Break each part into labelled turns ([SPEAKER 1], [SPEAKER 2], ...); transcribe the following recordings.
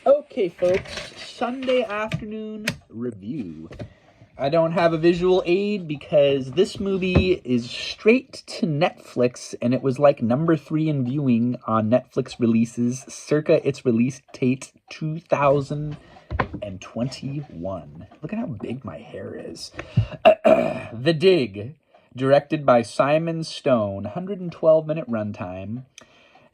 [SPEAKER 1] Okay, folks, Sunday afternoon review. I don't have a visual aid because this movie is straight to Netflix, and it was like number 3 in viewing on Netflix releases circa its release date 2021. Look at how big my hair is. The Dig, directed by Simon Stone, 112-minute runtime.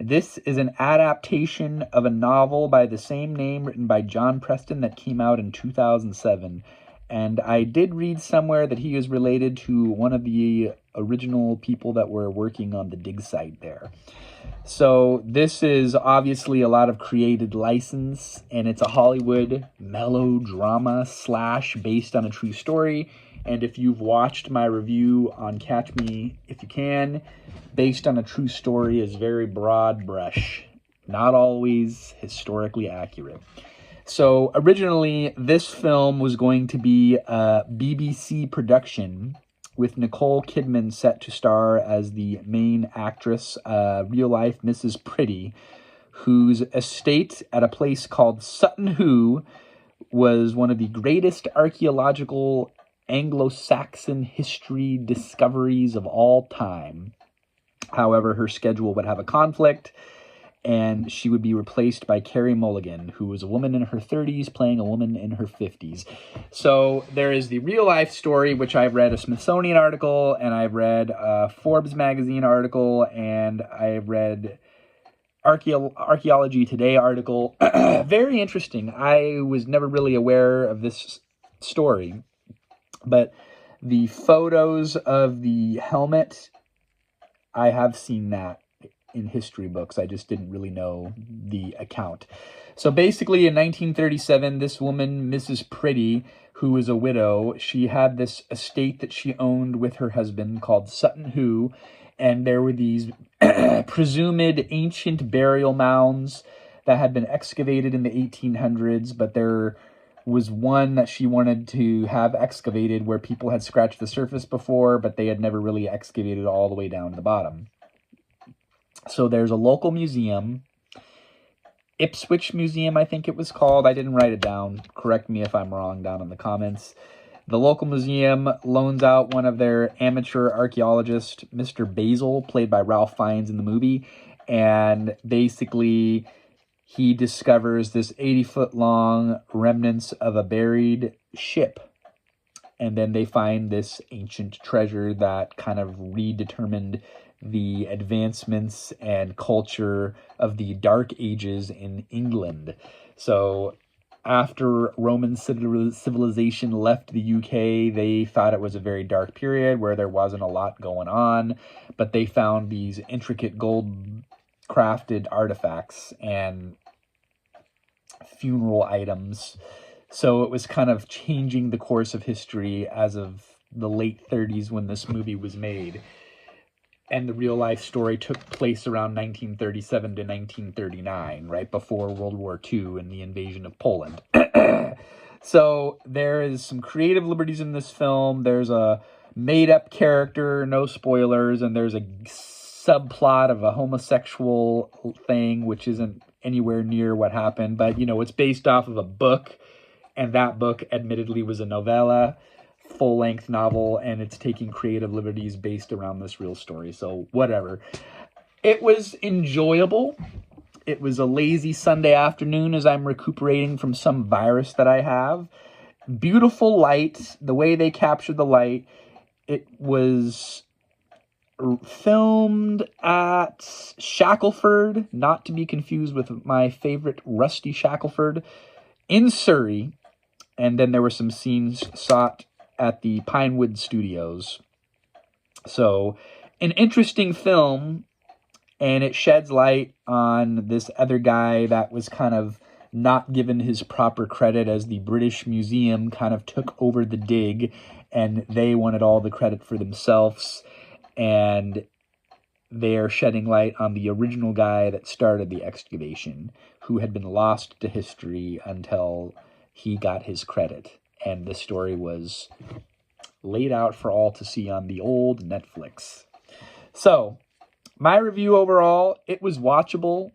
[SPEAKER 1] This is an adaptation of a novel by the same name written by John Preston that came out in 2007. And I did read somewhere that he is related to one of the original people that were working on the dig site there. So this is obviously a lot of created license, and it's a Hollywood melodrama slash based on a true story. And if you've watched my review on Catch Me If You Can, based on a true story is very broad brush, not always historically accurate. So originally, this film was going to be a BBC production with Nicole Kidman set to star as the main actress, real-life Mrs. Pretty, whose estate at a place called Sutton Hoo was one of the greatest archaeological Anglo-Saxon history discoveries of all time. However, her schedule would have a conflict, and she would be replaced by Carey Mulligan, who was a woman in her 30s playing a woman in her 50s. So there is the real-life story, which I've read a Smithsonian article, and I've read a Forbes magazine article, and I've read Archaeology Today article. Very interesting. I was never really aware of this story, but the photos of the helmet, I have seen that in history books. I just didn't really know the account. So basically in 1937, this woman, Mrs. Pretty, who was a widow, she had this estate that she owned with her husband called Sutton Hoo, and there were these presumed ancient burial mounds that had been excavated in the 1800s, but there was one that she wanted to have excavated where people had scratched the surface before, but they had never really excavated all the way down to the bottom. So there's a local museum, Ipswich Museum, I think it was called. I didn't write it down. Correct me if I'm wrong down in the comments. The local museum loans out one of their amateur archaeologists, Mr. Basil, played by Ralph Fiennes in the movie, and basically he discovers this 80-foot-long remnants of a buried ship. And then they find this ancient treasure that kind of redetermined the advancements and culture of the Dark Ages in England. So after Roman civilization left the UK, they thought it was a very dark period where there wasn't a lot going on, but they found these intricate gold-crafted artifacts and funeral items. So it was kind of changing the course of history as of the late 30s when this movie was made. And the real life story took place around 1937 to 1939, right before World War II and the invasion of Poland. So there is some creative liberties in this film. There's a made-up character, no spoilers, and there's a subplot of a homosexual thing, which isn't anywhere near what happened. But, you know, it's based off of a book, and that book admittedly was a novella, full-length novel, and it's taking creative liberties based around this real story. So whatever. It was enjoyable. It was a lazy Sunday afternoon as I'm recuperating from some virus that I have. Beautiful light. The way they captured the light. It was filmed at Shackelford, not to be confused with my favorite Rusty Shackelford, in Surrey. And then there were some scenes shot at the Pinewood Studios. So, an interesting film, and it sheds light on this other guy that was kind of not given his proper credit, as the British Museum kind of took over the dig, and they wanted all the credit for themselves, and they are shedding light on the original guy that started the excavation, who had been lost to history until he got his credit. And the story was laid out for all to see on the old Netflix. So, my review overall, it was watchable,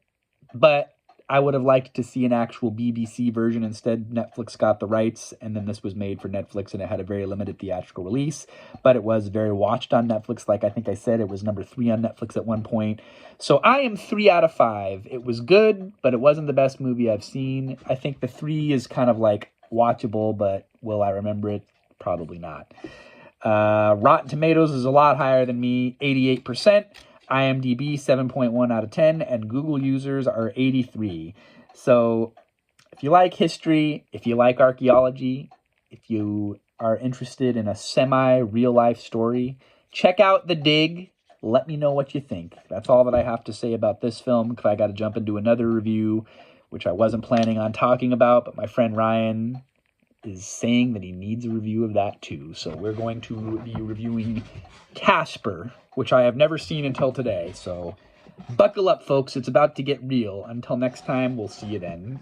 [SPEAKER 1] but I would have liked to see an actual BBC version. Instead, Netflix got the rights, and then this was made for Netflix, and it had a very limited theatrical release. But it was very watched on Netflix. Like I think I said, it was number 3 on Netflix at one point. So I am 3 out of 5. It was good, but it wasn't the best movie I've seen. I think the 3 is kind of like watchable, but will I remember it? Probably not. Rotten Tomatoes is a lot higher than me, 88%. IMDb 7.1 out of 10, and Google users are 83. So if you like history, if you like archaeology, if you are interested in a semi-real life story, check out The Dig. Let me know what you think. That's all that I have to say about this film, because I got to jump into another review, which I wasn't planning on talking about, but my friend Ryan is saying that he needs a review of that too. So we're going to be reviewing Casper, which I have never seen until today. So buckle up, folks. It's about to get real. Until next time, we'll see you then.